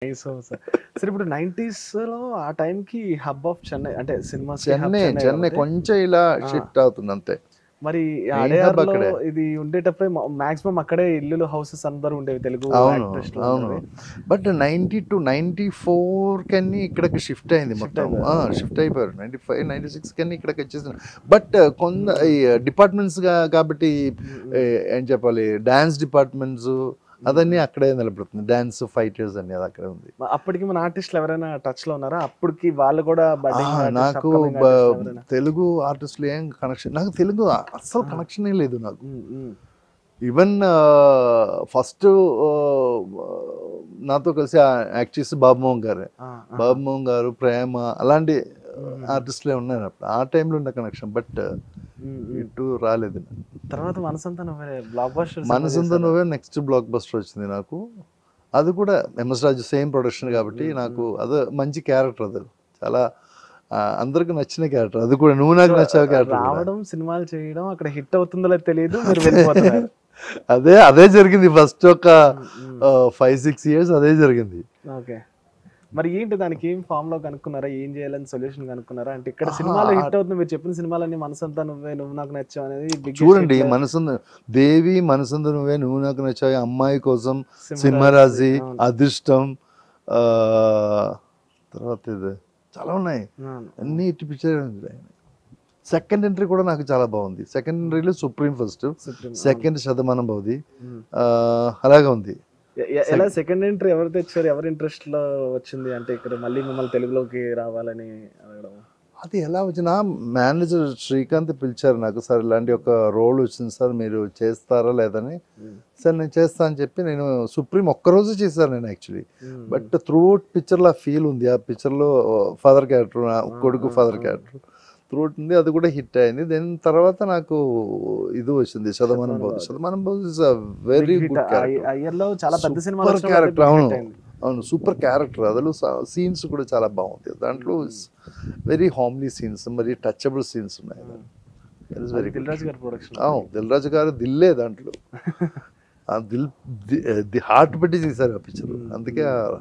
Nice sir. సరే ఇప్పుడు 90స్‌లో ఆ టైంకి హబ్ ఆఫ్ చెన్నై అంటే సినిమాస్‌కి హబ్ చెన్నై చెన్నై చెన్నై కాబట్టి కొంచెం ఇలా ఆ! షిఫ్ట్ అవుతుంది అంతే. మరి మెయిన్ హబ్ అడయార్‌లో అక్కడే. ఇది ఉండేటప్పుడే మాక్సిమం అక్కడే ఇల్లులు, హౌసెస్ అందరూ ఉండేవి తెలుగు అవును. యాక్టర్స్‌లు అవును. అందరివి. బట్ 90-94 కన్నీ ఇక్కడికి షిఫ్ట్ అయింది షిఫ్ట్ మొత్తం. అయిపోయారు. ఓకే. షిఫ్ట్ అయిపోయారు. 95, 96 కన్నీ ఇక్కడికి వచ్చేసారు. బట్ ఈ హ్మ్. డిపార్ట్మెంట్స్‌గా కాబట్టి హ్మ్. హ్మ్. ఏం చెప్పాలి డాన్స్ డిపార్ట్మెంట్స్ హ్మ్. అదన్నీ హ్మ్. అక్కడే నిలబడుతుంది. డాన్స్, ఫైటర్స్ అన్నీ అది అక్కడే ఉంది. అప్పటికి మన ఆర్టిస్టులు ఎవరైనా టచ్‌లో ఉన్నారా? అప్పటికి వాళ్ళు కూడా బడ్డింగ్ ఆర్టిస్ట్, నాకు అప్‌కమింగ్ ఆర్టిస్టులు ఎవరైనా? తెలుగు ఆర్టిస్టులు ఏం కనెక్షన్ నాకు తెలుగు అస్సలు ఆ! కనెక్షనే లేదు నాకు. హ్మ్. హ్మ్. ఈవెన్ ఫస్ట్ నాతో కలిసి యాక్ట్ చేసి బాబుమోహన్ గారే. ఆ! ఆ! బాబుమోహన్ గారు, ప్రేమ అలాంటి హుహుహు. ఆర్టిస్టులే ఉన్నారు అప్పుడు. ఆ టైంలో ఉన్న కనెక్షన్. బట్ హ్మ్. హ్మ్. ఇటు రాలేదు. తర్వాత 'మనసంతా నువ్వే' బ్లాక్ బస్టర్ సినిమా మనసుంద చేశారు. నువ్వే నెక్స్ట్ బ్లాక్ బస్టర్ వచ్చింది నాకు. అది కూడా ఎంఎస్ రాజు సేమ్ ప్రొడక్షన్ హ్మ్. కాబట్టి హ్మ్. నాకు హ్మ్. అదే మంచి క్యారెక్టర్ అది. చాలా అందరికి నచ్చిన క్యారెక్టర్. అది కూడా నువ్వు నాకు సో, నచ్చావు క్యారెక్టర్ కూడా. రావడం, సినిమాలు చేయడం, అక్కడ హిట్ అవుతుందో లేదో తెలీదు. మీరు వెళ్ళిపోతున్నారు. అదే అదే జరిగింది ఫస్ట్ ఒక హ్మ్. హ్మ్. 5-6 ఇయర్స్ అదే జరిగింది. ఓకే. మరి ఏంటి దానికి ఏం ఫార్ములా కనుక్కున్నారా? ఏం చేయాలని సొల్యూషన్ కనుక్కున్నారా? అంటే ఇక్కడ ఆహా! సినిమాలో హిట్ అవుతుంది. మీరు చెప్పిన సినిమాలన్నీ 'మనసంతా నువ్వే', 'నువ్వు నాకు నచ్చావు' అనేది బిగ్గెస్ట్ చూడండి హిట్. మనసుంద దేవి, మనసుంద నువ్వే, నువ్వు నాకు నచ్చావు, అమ్మాయి కోసం, 'సింహరాజు' సింహరాజి, అవును. అదృష్టం, ఆహ్, తర్వాత ఇది చాలా ఉన్నాయి. అవును. అవును. అన్ని హిట్ పిక్చర్. సెకండ్ ఎంట్రీ కూడా నాకు చాలా బాగుంది. సెకండ్ ఎంట్రీలో సుప్రీం ఫస్ట్, 'సుప్రీం' అవును. సెకండ్ శతమానం భవతి, హ్మ్. అలాగే ఉంది. ఎలా సెక్ సెకండ్ ఎంట్రీ ఎవరు తెచ్చారు? ఎవరి ఇంట్రెస్ట్‌లో వచ్చింది? అంటే ఇక్కడ మళ్ళీ మిమ్మల్ని తెలుగులోకి రావాలని అడగడం. అది ఎలా వచ్చినా మేనేజర్ శ్రీకాంత్ పిలిచారు నాకు. సార్ ఇలాంటి ఒక రోల్ వచ్చింది సార్, మీరు చేస్తారా లేదని. హ్మ్. సార్ నేను చేస్తా అని చెప్పి నేను సుప్రీం ఒక్కరోజే చేశాను నేను యాక్చువల్లీ. హ్మ్. హ్మ్. బట్ త్రూ అవుట్ పిక్చర్లో ఆ ఫీల్ ఉంది. ఆ పిక్చర్లో ఫాదర్ క్యారెక్టర్, ఆ! కొడుకు ఆ! ఫాదర్ ఆ! క్యారెక్టర్ త్రూ అవుట్ ఉంది. అది కూడా హిట్ అయింది. దెన్ తర్వాత నాకు ఇది వచ్చింది Shatamanam 'Shatamanam Bhavati. Bhavati' Shatamanam Bhavati is a big very hit. Good character. ఆ ఇయర్‌లో చాలా పెద్ద సినిమాలు సూపర్ వచ్చినప్పుడు అదే క్యారెక్టర్. బిగ్ అవును. హిట్ అయింది. అవును. Super character. అందులో సీన్స్ కూడా చాలా బాగుంది. హ్మ్. దాంట్లో హ్మ్. వెరీ హామ్లీ సీన్స్, మరి టచబుల్ సీన్స్ ఉన్నాయి. హ్మ్. దట్ ఈస్ అది వెరీ 'దిల్ గుడ్. రాజు' గారి ప్రొడక్షన్ అవును. అప్పటికి. దిల్ రాజు గారు దిల్లే దాంట్లో. ఆ దిల్ ది హార్ట్ పెట్టి తీశారు ఆ పిక్చర్. హ్మ్. అందుకే హ్మ్. అవుట్